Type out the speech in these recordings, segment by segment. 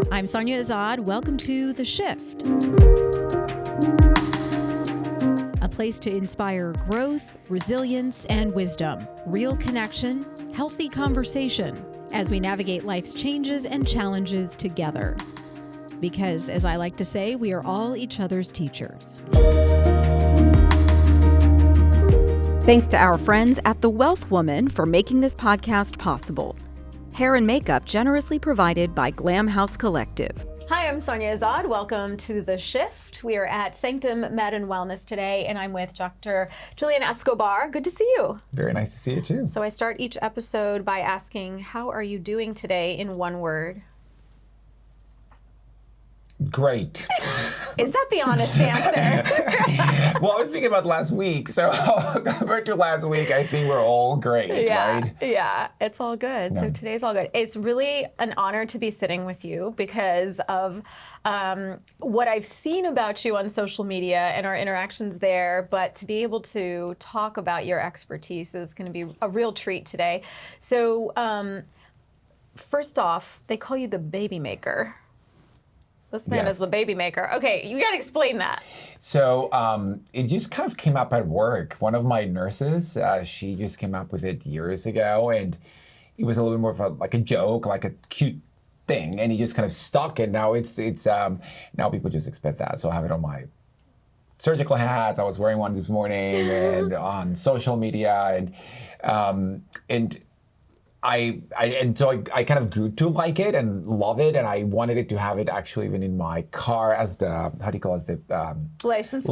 I'm Sonia Azad. Welcome to The Shift, a place to inspire growth, resilience, and wisdom, real connection, healthy conversation as we navigate life's changes and challenges together. Because, as I like to say, we are all each other's teachers. Thanks to our friends at The Wealth Woman for making this podcast possible. Hair and makeup generously provided by Glam House Collective. Hi, I'm Sonia Azad. Welcome to The Shift. We are at Sanctum Med and Wellness today, and I'm with Dr. Julian Escobar. Good to see you. Very nice to see you too. So I start each episode by asking, how are you doing today in one word? Great. Is that the honest answer? Well, I was thinking about last week, so compared to last week, I think we're all great, right? Yeah, it's all good. No. So today's all good. It's really an honor to be sitting with you because of what I've seen about you on social media and our interactions there, but to be able to talk about your expertise is going to be a real treat today. So first off, they call you the baby maker. This man is the baby maker. Okay, you got to explain that. So it just kind of came up at work. One of my nurses, she just came up with it years ago, and it was a little bit more of a joke, like a cute thing, and he just kind of stuck. And now it's now people just expect that. So I have it on my surgical hats. I was wearing one this morning, and on social media, and I kind of grew to like it and love it, and I wanted it to have it actually even in my car as the, how do you call it, the license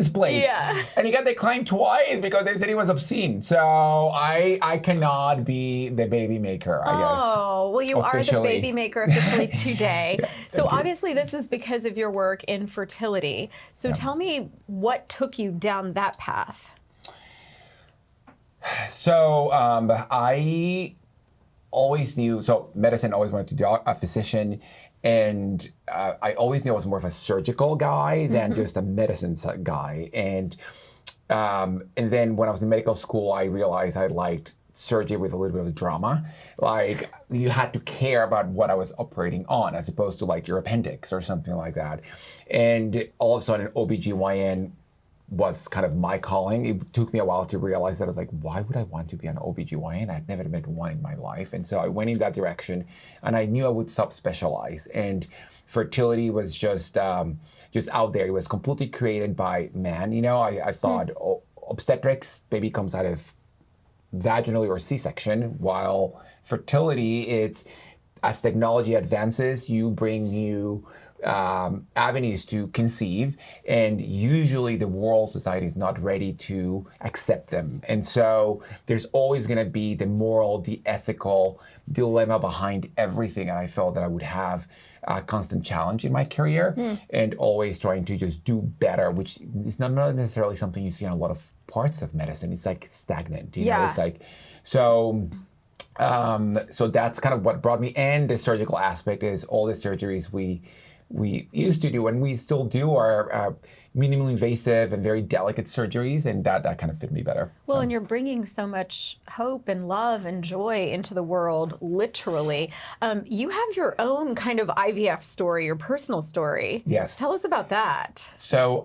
plate. Yeah. And he got declined twice because they said he was obscene. So I cannot be the baby maker, I guess. Oh, well, you officially are the baby maker officially today. Yeah, so obviously this is because of your work in fertility. So tell me what took you down that path. So I always knew, so medicine always wanted to be a physician, and I always knew I was more of a surgical guy than just a medicine guy. And then when I was in medical school, I realized I liked surgery with a little bit of drama. Like, you had to care about what I was operating on as opposed to like your appendix or something like that. And all of a sudden, OBGYN was kind of my calling. It took me a while to realize that. I was like, why would I want to be an OBGYN? I'd never met one in my life. And so I went in that direction, and I knew I would subspecialize. And fertility was just out there. It was completely created by man. You know, I thought obstetrics, baby comes out of vaginally or C-section, while fertility, it's as technology advances, you bring new avenues to conceive, and usually the world society is not ready to accept them. And so there's always going to be the moral, the ethical dilemma behind everything. And I felt that I would have a constant challenge in my career and always trying to just do better, which is not necessarily something you see in a lot of parts of medicine. It's like stagnant, you know, it's like, so that's kind of what brought me. And the surgical aspect is all the surgeries we used to do, and we still do, are minimally invasive and very delicate surgeries, and that kind of fit me better. Well, and you're bringing so much hope and love and joy into the world, literally. You have your own kind of IVF story, your personal story. Yes. Tell us about that. So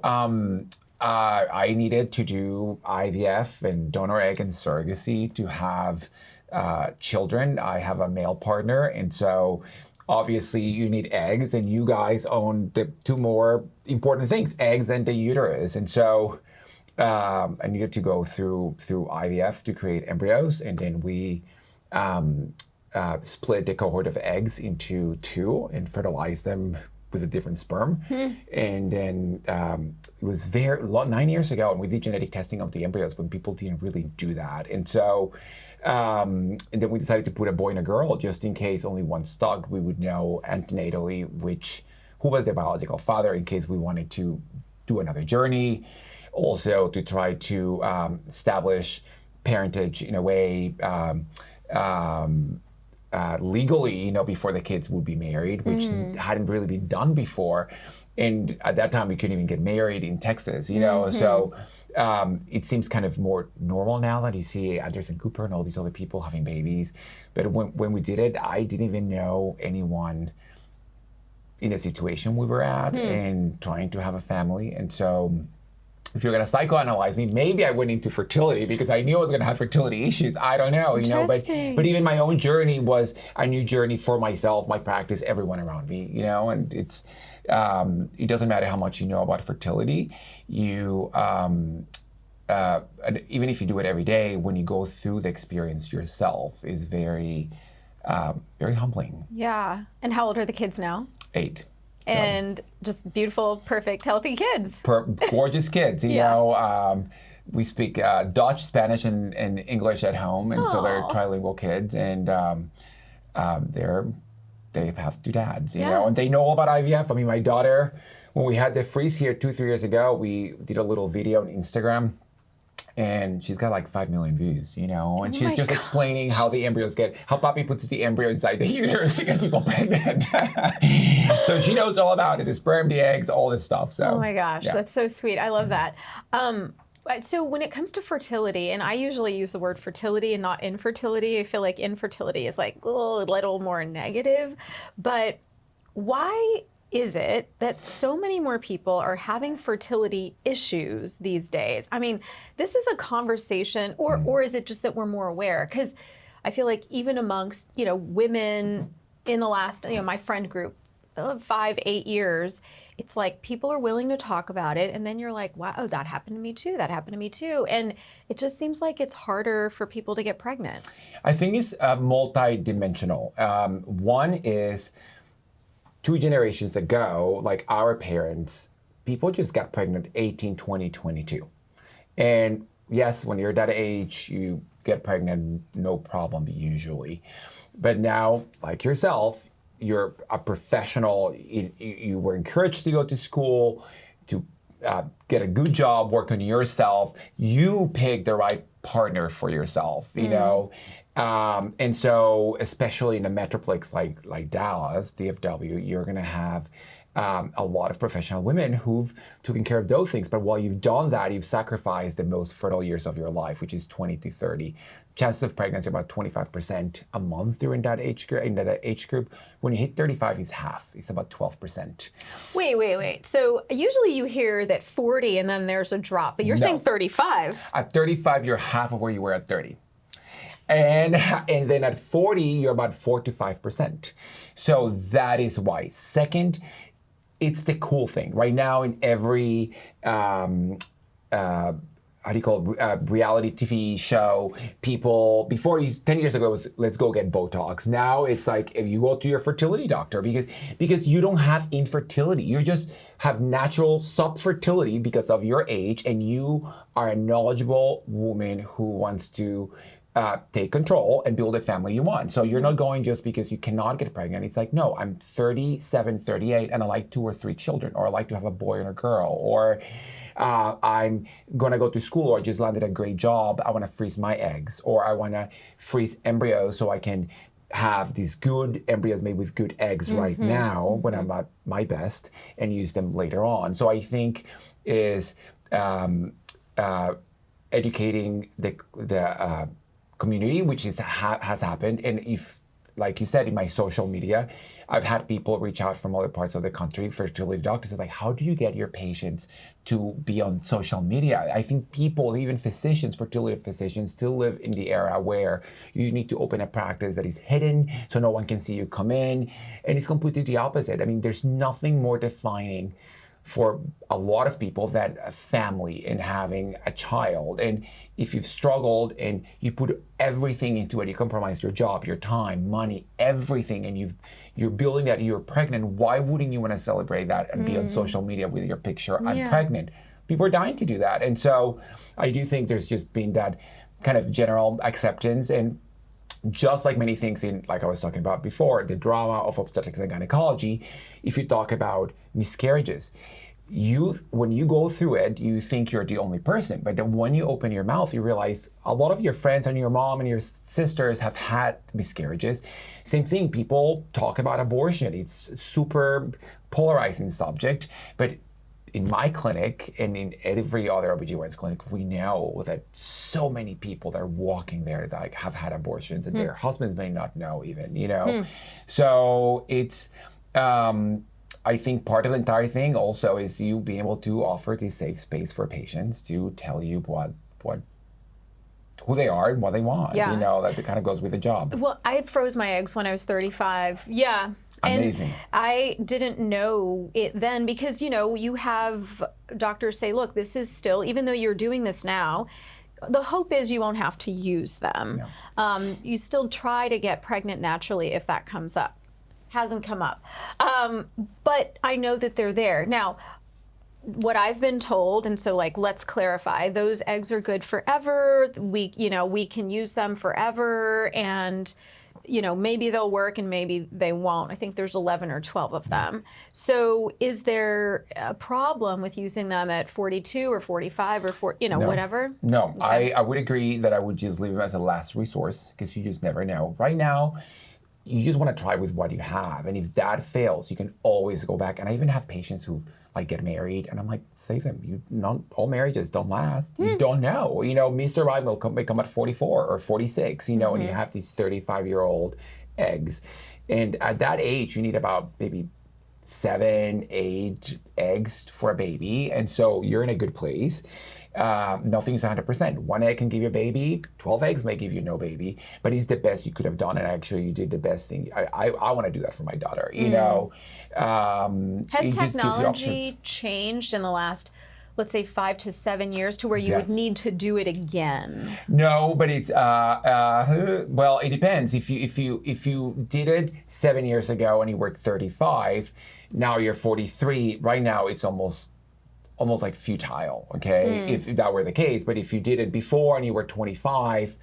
I needed to do IVF and donor egg and surrogacy to have children. I have a male partner, and so obviously you need eggs, and you guys own the two more important things, eggs and the uterus. And so I needed to go through IVF to create embryos, and then we split the cohort of eggs into two and fertilized them with a different sperm. And then it was 9 years ago, and we did genetic testing of the embryos when people didn't really do that. And so and then we decided to put a boy and a girl just in case only one stuck. We would know antenatally who was the biological father in case we wanted to do another journey. Also to try to establish parentage in a way legally, you know, before the kids would be married, which hadn't really been done before. And at that time, we couldn't even get married in Texas, you know. So it seems kind of more normal now that you see Anderson Cooper and all these other people having babies. But when we did it, I didn't even know anyone in a situation we were at and trying to have a family. And so if you're going to psychoanalyze me, maybe I went into fertility because I knew I was going to have fertility issues. I don't know, you know, but even my own journey was a new journey for myself, my practice, everyone around me, you know, and it's, it doesn't matter how much you know about fertility. You, and even if you do it every day, when you go through the experience yourself is very, very humbling. Yeah. And how old are the kids now? 8. And just beautiful, perfect, healthy kids. Gorgeous kids, you know. We speak Dutch, Spanish, and English at home, and so they're trilingual kids, and they have 2 dads, you know, and they know all about IVF. I mean, my daughter, when we had the freeze here 2-3 years ago, we did a little video on Instagram. And she's got like 5 million views, you know, and she's just explaining how the embryos how Papi puts the embryo inside the uterus to get people pregnant. So she knows all about it, the sperm, the eggs, all this stuff. So. Oh my gosh, that's so sweet. I love that. So when it comes to fertility, and I usually use the word fertility and not infertility, I feel like infertility is like a little more negative, but why is it that so many more people are having fertility issues these days? I mean, this is a conversation, or is it just that we're more aware? Because I feel like even amongst, you know, women in the last, you know, my friend group, 5-8 years, it's like people are willing to talk about it, and then you're like, wow, oh, that happened to me too, that happened to me too. And it just seems like it's harder for people to get pregnant. I think it's multi-dimensional. One is, 2 generations ago, like our parents, people just got pregnant 18, 20, 22. And yes, when you're that age, you get pregnant, no problem usually. But now, like yourself, you're a professional, you were encouraged to go to school, to get a good job, work on yourself. You pick the right partner for yourself, you know? And so, especially in a metroplex like Dallas, DFW, you're going to have a lot of professional women who've taken care of those things. But while you've done that, you've sacrificed the most fertile years of your life, which is 20 to 30. Chances of pregnancy are about 25% a month during that age group. When you hit 35, it's half. It's about 12%. Wait. So usually you hear that 40 and then there's a drop, but you're saying 35. At 35, you're half of where you were at 30. And then at 40, you're about 4 to 5%. So that is why. Second, it's the cool thing. Right now in every, reality TV show, people, 10 years ago, it was, let's go get Botox. Now it's like, if you go to your fertility doctor, because you don't have infertility. You just have natural subfertility because of your age, and you are a knowledgeable woman who wants to take control and build a family you want. So you're not going just because you cannot get pregnant. It's like, no, I'm 37, 38, and I like 2 or 3 children, or I like to have a boy and a girl, or I'm gonna go to school, or I just landed a great job. I wanna freeze my eggs, or I wanna freeze embryos so I can have these good embryos made with good eggs right now when I'm at my best, and use them later on. So I think is educating the community, which has happened. And if, like you said, in my social media, I've had people reach out from other parts of the country, fertility doctors, like, how do you get your patients to be on social media? I think people, even physicians, fertility physicians, still live in the era where you need to open a practice that is hidden so no one can see you come in. And it's completely the opposite. I mean, there's nothing more defining for a lot of people than a family and having a child. And if you've struggled and you put everything into it, you compromise your job, your time, money, everything, and you're building that, you're pregnant, why wouldn't you want to celebrate that and be on social media with your picture, I'm pregnant? People are dying to do that. And so I do think there's just been that kind of general acceptance. And just like many things in, like I was talking about before, the drama of obstetrics and gynecology, if you talk about miscarriages, when you go through it, you think you're the only person. But then when you open your mouth, you realize a lot of your friends and your mom and your sisters have had miscarriages. Same thing, people talk about abortion. It's a super polarizing subject. But in my clinic and in every other OBGYN's clinic, we know that so many people that are walking there that like have had abortions, and their husbands may not know even, you know. So it's I think part of the entire thing also is you being able to offer the safe space for patients to tell you who they are and what they want. Yeah. You know, that kind of goes with the job. Well, I froze my eggs when I was 35. Yeah. Amazing. And I didn't know it then because, you know, you have doctors say, look, this is still, even though you're doing this now, the hope is you won't have to use them. No. You still try to get pregnant naturally if that comes up. Hasn't come up. But I know that they're there. Now, what I've been told, and so like, let's clarify, those eggs are good forever. We can use them forever, and maybe they'll work and maybe they won't. I think there's 11 or 12 of them. So is there a problem with using them at 42 or 45 or No. whatever? No, Okay. I would agree that I would just leave them as a last resource because you just never know. Right now, you just want to try with what you have. And if that fails, you can always go back. And I even have patients who like get married and I'm like, save them. Not all marriages don't last. You don't know. Mr. Right may come at 44 or 46, and you have these 35-year-old eggs. And at that age, you need about maybe 7, 8 eggs for a baby. And so you're in a good place. Nothing's 100%. 1 egg can give you a baby. 12 eggs may give you no baby, but it's the best you could have done. And actually, you did the best thing. I want to do that for my daughter. Has it just gives you technology options. changed in the last, let's say, 5 to 7 years to where you would Yes. need to do it again? No, but it's well, it depends. If you did it 7 years ago and you were 35, now you're 43. Right now, it's almost like futile, okay, if that were the case. But if you did it before and you were 25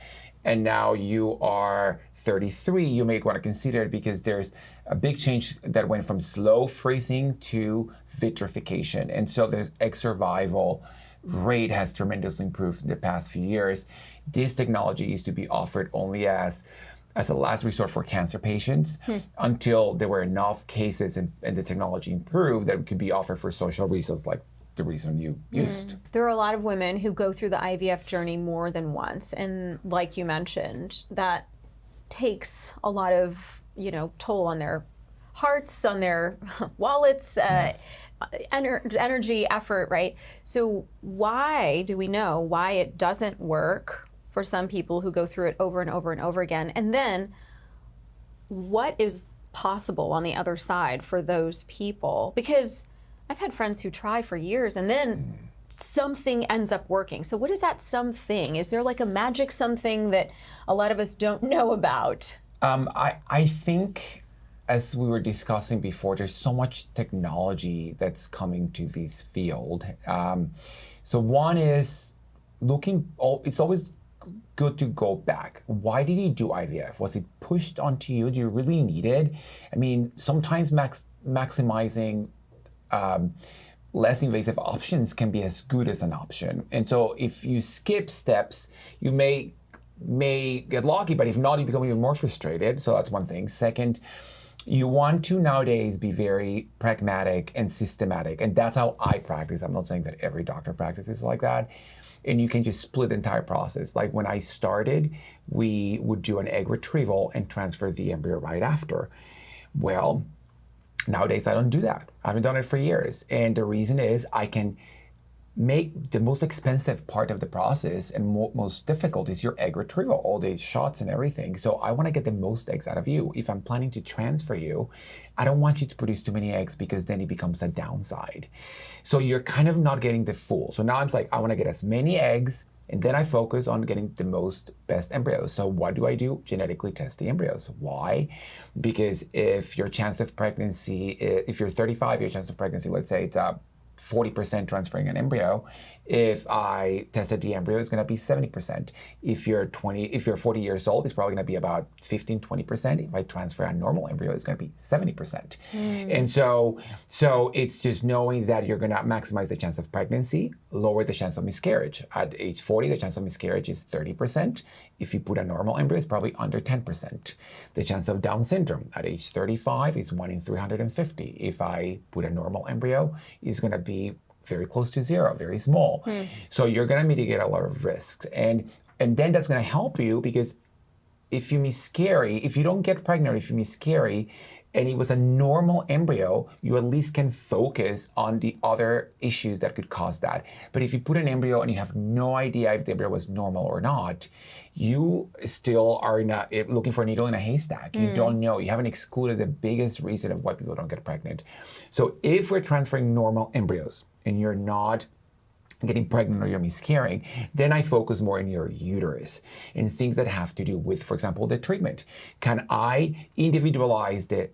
and now you are 33, you may want to consider it because there's a big change that went from slow freezing to vitrification. And so the egg survival rate has tremendously improved in the past few years. This technology used to be offered only as a last resort for cancer patients until there were enough cases and the technology improved that it could be offered for social reasons like the reason you used. There are a lot of women who go through the IVF journey more than once. And like you mentioned, that takes a lot of, toll on their hearts, on their wallets, Yes. energy, effort, right? So why do we know why it doesn't work for some people who go through it over and over and over again? And then what is possible on the other side for those people? Because I've had friends who try for years and then something ends up working. So what is that something? Is there like a magic something that a lot of us don't know about? I think, as we were discussing before, there's so much technology that's coming to this field. So one is it's always good to go back. Why did you do IVF? Was it pushed onto you? Do you really need it? I mean, sometimes maximizing less invasive options can be as good as an option. And so if you skip steps, you may get lucky, but if not, you become even more frustrated. So that's one thing. Second, you want to nowadays be very pragmatic and systematic. And that's how I practice. I'm not saying that every doctor practices like that. And you can just split the entire process. Like when I started, we would do an egg retrieval and transfer the embryo right after. Well, nowadays, I don't do that. I haven't done it for years. And the reason is I can make the most expensive part of the process and most difficult is your egg retrieval, all the shots and everything. So I want to get the most eggs out of you. If I'm planning to transfer you, I don't want you to produce too many eggs because then it becomes a downside. So you're kind of not getting the full. So now I'm like, I want to get as many eggs, and then I focus on getting the best embryos. So what do? Genetically test the embryos. Why? Because if your chance of pregnancy, if you're 35, your chance of pregnancy, let's say it's 40% transferring an embryo. If I tested the embryo, it's going to be 70%. If you're 40 years old, it's probably going to be about 15, 20%. If I transfer a normal embryo, it's going to be 70%. And so it's just knowing that you're going to maximize the chance of pregnancy, lower the chance of miscarriage. At age 40, the chance of miscarriage is 30%. If you put a normal embryo, it's probably under 10%. The chance of Down syndrome at age 35 is 1 in 350. If I put a normal embryo, it's going to be very close to zero, very small. So you're going to mitigate a lot of risks. And then that's going to help you because if you miscarry, if you don't get pregnant, if you miscarry, and it was a normal embryo, you at least can focus on the other issues that could cause that. But if you put an embryo and you have no idea if the embryo was normal or not, you still are not looking for a needle in a haystack. You don't know. You haven't excluded the biggest reason of why people don't get pregnant. So if we're transferring normal embryos and you're not getting pregnant or you're miscarrying, then I focus more in your uterus and things that have to do with, for example, the treatment. Can I individualize the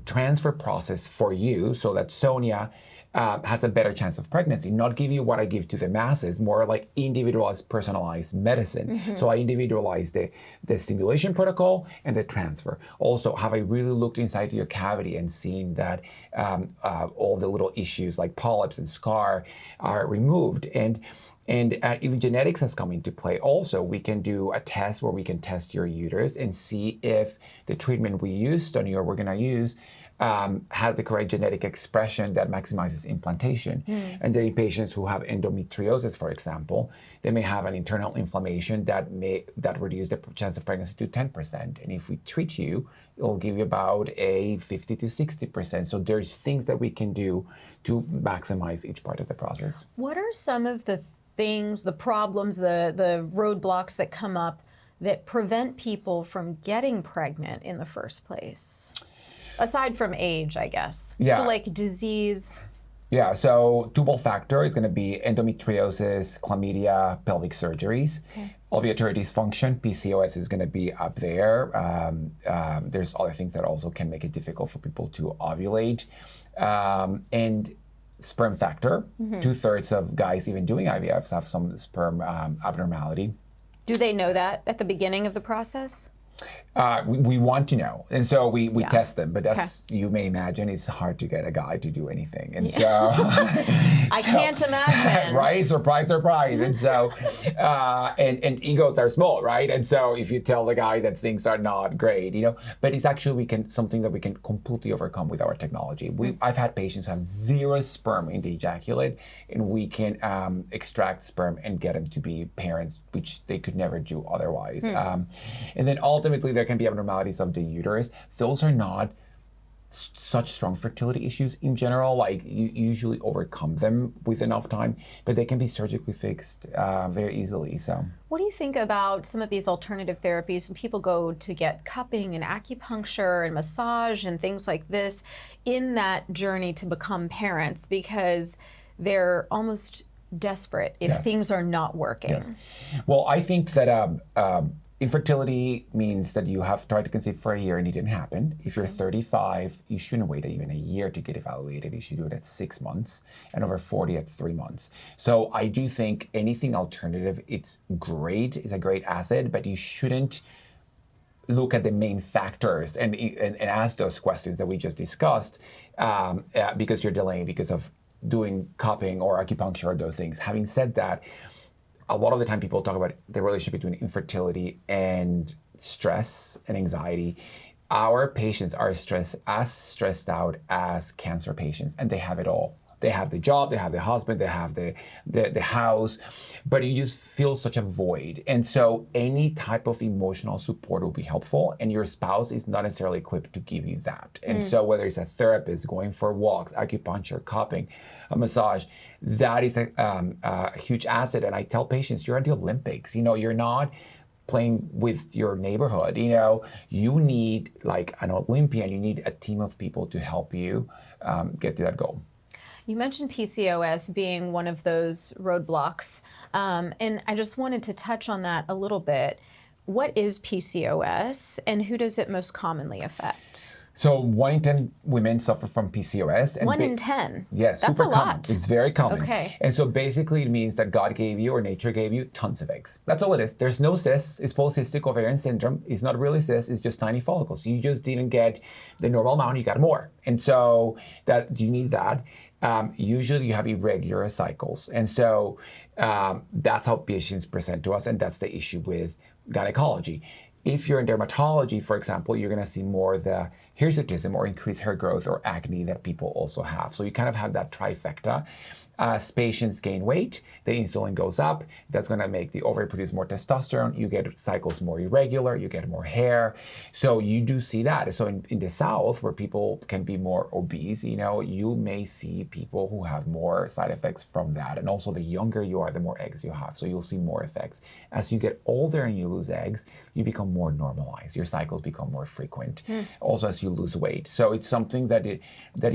transfer process for you so that Sonia has a better chance of pregnancy, not give you what I give to the masses, more like individualized, personalized medicine. So I individualize the stimulation protocol and the transfer. Also, have I really looked inside your cavity and seen that all the little issues like polyps and scar are removed? And even genetics has come into play. Also, we can do a test where we can test your uterus and see if the treatment we use, Sonia, or we're gonna use, has the correct genetic expression that maximizes implantation. And then in patients who have endometriosis, for example, they may have an internal inflammation that reduce the chance of pregnancy to 10%. And if we treat you, it'll give you about a 50 to 60%. So there's things that we can do to maximize each part of the process. What are some of the things, the problems, the roadblocks that come up that prevent people from getting pregnant in the first place? Aside from age, I guess. Yeah. So like disease. Yeah, so tubal factor is going to be endometriosis, chlamydia, pelvic surgeries. Ovulatory dysfunction, PCOS is going to be up there. There's other things that also can make it difficult for people to ovulate. And sperm factor, 2/3 of guys even doing IVFs have some sperm abnormality. Do they know that at the beginning of the process? We want to know, and so we test them. But as you may imagine, it's hard to get a guy to do anything, and so I can't imagine. Right? Surprise, surprise. And so and egos are small, right? And so if you tell the guy that things are not great, but it's actually something that we can completely overcome with our technology. I've had patients who have zero sperm in the ejaculate, and we can extract sperm and get them to be parents, which they could never do otherwise. And then ultimately, there can be abnormalities of the uterus. Those are not such strong fertility issues in general. Like you usually overcome them with enough time, but they can be surgically fixed very easily. So, what do you think about some of these alternative therapies when people go to get cupping and acupuncture and massage and things like this in that journey to become parents because they're almost desperate if things are not working? Yes. Well, I think that infertility means that you have tried to conceive for a year and it didn't happen. If you're 35, you shouldn't wait even a year to get evaluated. You should do it at 6 months and over 40 at 3 months. So I do think anything alternative, it's great, it's a great asset, but you shouldn't look at the main factors and ask those questions that we just discussed because you're delaying because of doing cupping or acupuncture or those things. Having said that, a lot of the time people talk about the relationship between infertility and stress and anxiety. Our patients are as stressed out as cancer patients, and they have it all. They have the job, they have the husband, they have the house, but you just feel such a void. And so any type of emotional support will be helpful, and your spouse is not necessarily equipped to give you that. And so whether it's a therapist, going for walks, acupuncture, cupping, a massage, that is a huge asset. And I tell patients, you're at the Olympics. You're not playing with your neighborhood. You need like an Olympian, you need a team of people to help you get to that goal. You mentioned PCOS being one of those roadblocks, and I just wanted to touch on that a little bit. What is PCOS, and who does it most commonly affect? So 1 in 10 women suffer from PCOS. And 1 in 10? Yes, that's super a lot. Common. It's very common. Okay. And so basically it means that God gave you or nature gave you tons of eggs. That's all it is. There's no cysts. It's polycystic ovarian syndrome. It's not really cysts. It's just tiny follicles. You just didn't get the normal amount. You got more. And so that you need that. Usually you have irregular cycles. And so that's how patients present to us. And that's the issue with gynecology. If you're in dermatology, for example, you're going to see more the hirsutism or increased hair growth or acne that people also have. So you kind of have that trifecta. As patients gain weight, the insulin goes up. That's going to make the ovary produce more testosterone. You get cycles more irregular. You get more hair. So you do see that. So in the South, where people can be more obese, you may see people who have more side effects from that. And also, the younger you are, the more eggs you have. So you'll see more effects. As you get older and you lose eggs, you become more normalized. Your cycles become more frequent. Also, as you lose weight. So it's something that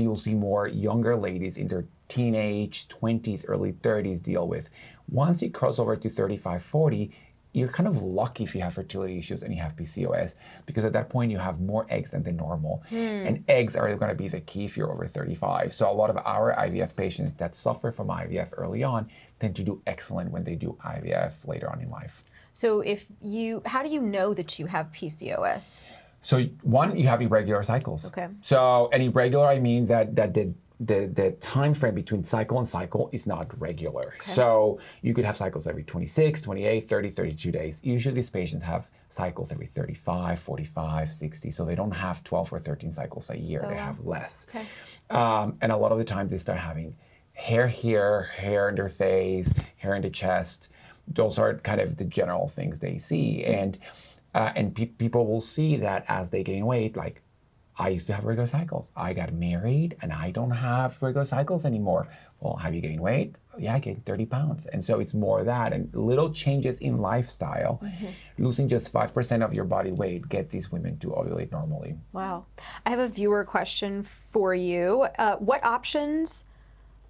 you'll see more younger ladies in their teenage 20s, early 30s deal with. Once you cross over to 35, 40, you're kind of lucky if you have fertility issues and you have PCOS, because at that point you have more eggs than the normal. And eggs are going to be the key if you're over 35. So a lot of our IVF patients that suffer from IVF early on tend to do excellent when they do IVF later on in life. So how do you know that you have PCOS? So one, you have irregular cycles. Okay. So and irregular, I mean that the time frame between cycle and cycle is not regular. Okay. So you could have cycles every 26, 28, 30, 32 days. Usually these patients have cycles every 35, 45, 60. So they don't have 12 or 13 cycles a year. They have less. Okay. And a lot of the time they start having hair here, hair in their face, hair in the chest. Those are kind of the general things they see. And people will see that as they gain weight, like, I used to have regular cycles. I got married and I don't have regular cycles anymore. Well, have you gained weight? Yeah, I gained 30 pounds. And so it's more of that. And little changes in lifestyle, losing just 5% of your body weight, get these women to ovulate normally. Wow. I have a viewer question for you. What options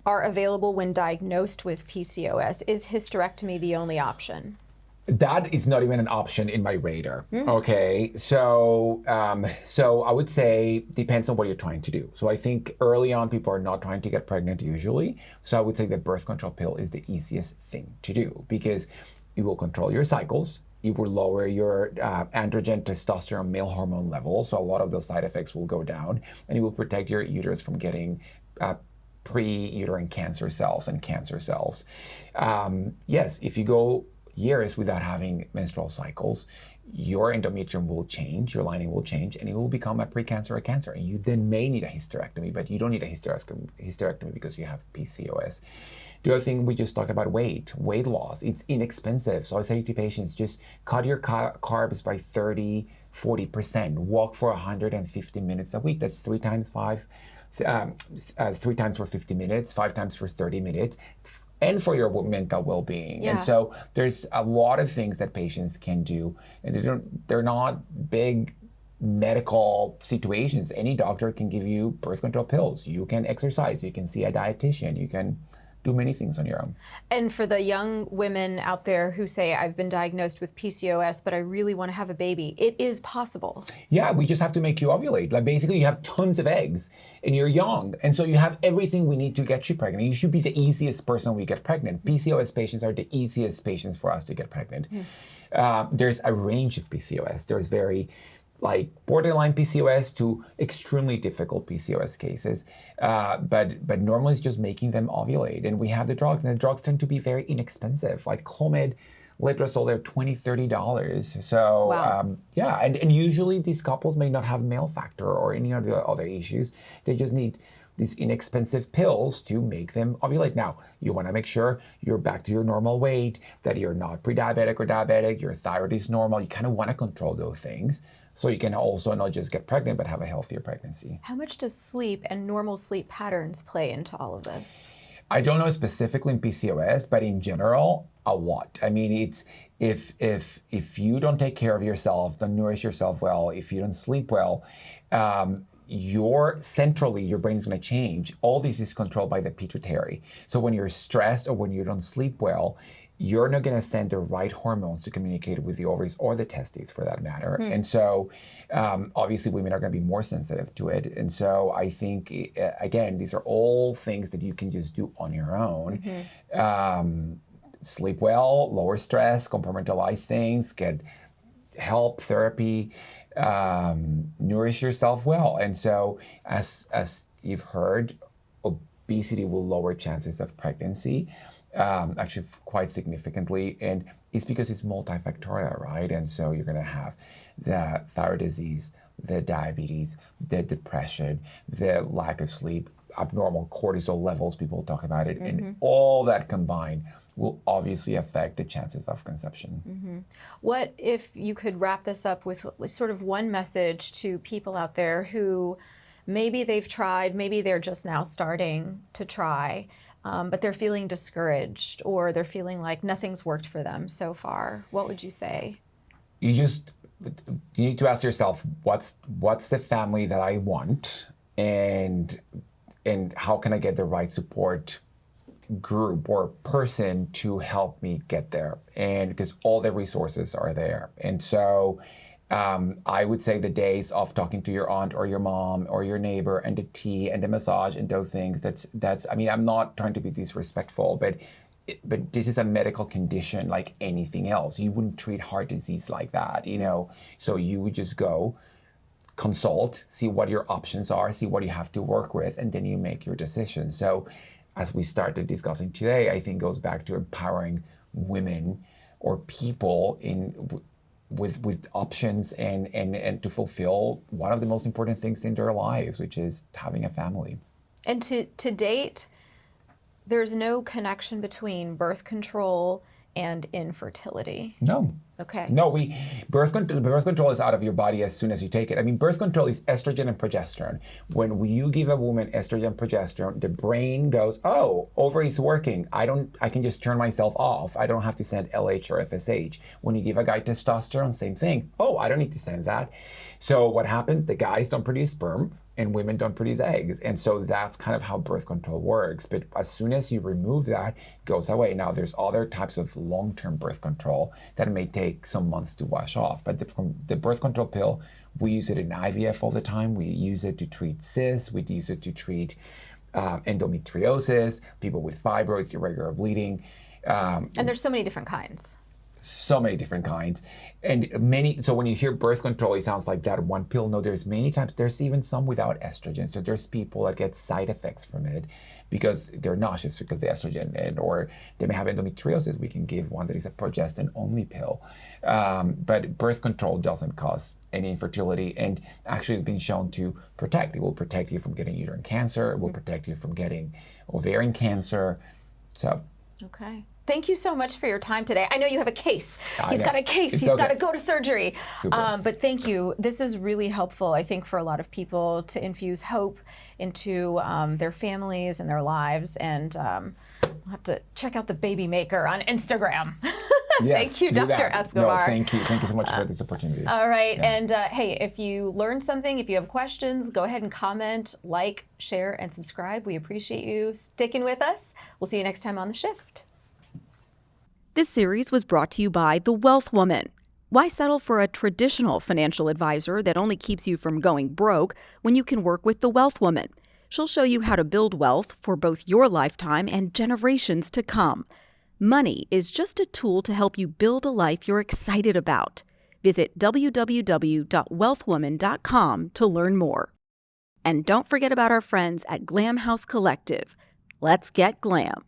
are available when diagnosed with PCOS? Is hysterectomy the only option? That is not even an option in my radar. Okay, so I would say depends on what you're trying to do. So I think early on people are not trying to get pregnant usually. So I would say the birth control pill is the easiest thing to do, because it will control your cycles. It will lower your androgen, testosterone, male hormone levels. So a lot of those side effects will go down, and it will protect your uterus from getting pre-uterine cancer cells and cancer cells. Yes, if you go years without having menstrual cycles, your endometrium will change, your lining will change, and it will become a precancer or cancer. And you then may need a hysterectomy, but you don't need a hysterectomy because you have PCOS. The other thing we just talked about, weight loss. It's inexpensive. So I say to patients, just cut your carbs by 30, 40%. Walk for 150 minutes a week. That's 3 times for 50 minutes, 5 times for 30 minutes. And for your mental well-being. And so there's a lot of things that patients can do, and they're not big medical situations. Any doctor can give you birth control pills. You can exercise, you can see a dietitian, you can do many things on your own. And for the young women out there who say, I've been diagnosed with PCOS, but I really want to have a baby, it is possible. Yeah, we just have to make you ovulate. Like, basically you have tons of eggs and you're young. And so you have everything we need to get you pregnant. You should be the easiest person we get pregnant. PCOS patients are the easiest patients for us to get pregnant. There's a range of PCOS. There's very borderline PCOS to extremely difficult PCOS cases. But normally it's just making them ovulate. And we have the drugs, and the drugs tend to be very inexpensive. Like Clomid, Letrozole, they're $20, $30. So and usually these couples may not have male factor or any of the other issues. They just need these inexpensive pills to make them ovulate. Now, you want to make sure you're back to your normal weight, that you're not pre-diabetic or diabetic, your thyroid is normal. You kind of want to control those things, so you can also not just get pregnant, but have a healthier pregnancy. How much does sleep and normal sleep patterns play into all of this? I don't know specifically in PCOS, but in general, a lot. I mean, it's if you don't take care of yourself, don't nourish yourself well, if you don't sleep well, your brain is going to change. All this is controlled by the pituitary. So when you're stressed or when you don't sleep well, you're not going to send the right hormones to communicate with the ovaries or the testes, for that matter. And so obviously women are going to be more sensitive to it. And so I think, again, these are all things that you can just do on your own. Sleep well, lower stress, compartmentalize things, get help, therapy, nourish yourself well. And so as you've heard, obesity will lower chances of pregnancy, actually quite significantly. And it's because it's multifactorial, right? And so you're going to have the thyroid disease, the diabetes, the depression, the lack of sleep, abnormal cortisol levels, people talk about it, and all that combined will obviously affect the chances of conception. What if you could wrap this up with sort of one message to people out there who maybe they've tried, maybe they're just now starting to try, but they're feeling discouraged or they're feeling like nothing's worked for them so far? What would you say? You need to ask yourself, what's the family that I want, and how can I get the right support group or person to help me get there? And because all the resources are there. And so I would say the days of talking to your aunt or your mom or your neighbor and the tea and the massage and those things, that's I mean, I'm not trying to be disrespectful, but this is a medical condition like anything else. You wouldn't treat heart disease like that, So you would just go consult, see what your options are, see what you have to work with, and then you make your decision. So as we started discussing today, I think goes back to empowering women or people with options and to fulfill one of the most important things in their lives, which is having a family. And to date, there's no connection between birth control and infertility. No. Okay. No, birth control is out of your body as soon as you take it. I mean, birth control is estrogen and progesterone. When you give a woman estrogen and progesterone, the brain goes, oh, ovaries working. I can just turn myself off. I don't have to send LH or FSH. When you give a guy testosterone, same thing. Oh, I don't need to send that. So what happens? The guys don't produce sperm and women don't produce eggs. And so that's kind of how birth control works. But as soon as you remove that, it goes away. Now, there's other types of long-term birth control that may take some months to wash off. But the birth control pill, we use it in IVF all the time. We use it to treat cysts. We use it to treat endometriosis, people with fibroids, irregular bleeding. And there's so many different kinds. So many different kinds. And so when you hear birth control, it sounds like that one pill. No, there's many times, there's even some without estrogen. So there's people that get side effects from it because they're nauseous because of the estrogen, or they may have endometriosis. We can give one that is a progestin only pill. But birth control doesn't cause any infertility, and actually it's been shown to protect. It will protect you from getting uterine cancer. It will protect you from getting ovarian cancer. So. Okay. Thank you so much for your time today. I know you have a case. He's got a case. It's He's okay. got to go to surgery. But thank you. This is really helpful, I think, for a lot of people to infuse hope into their families and their lives. And I'll have to check out the baby maker on Instagram. Yes, thank you, Dr. Escobar. No, thank you. Thank you so much for this opportunity. All right. Yeah. And hey, if you learned something, if you have questions, go ahead and comment, like, share, and subscribe. We appreciate you sticking with us. We'll see you next time on The Shift. This series was brought to you by The Wealth Woman. Why settle for a traditional financial advisor that only keeps you from going broke when you can work with The Wealth Woman? She'll show you how to build wealth for both your lifetime and generations to come. Money is just a tool to help you build a life you're excited about. Visit www.wealthwoman.com to learn more. And don't forget about our friends at Glam House Collective. Let's get glam.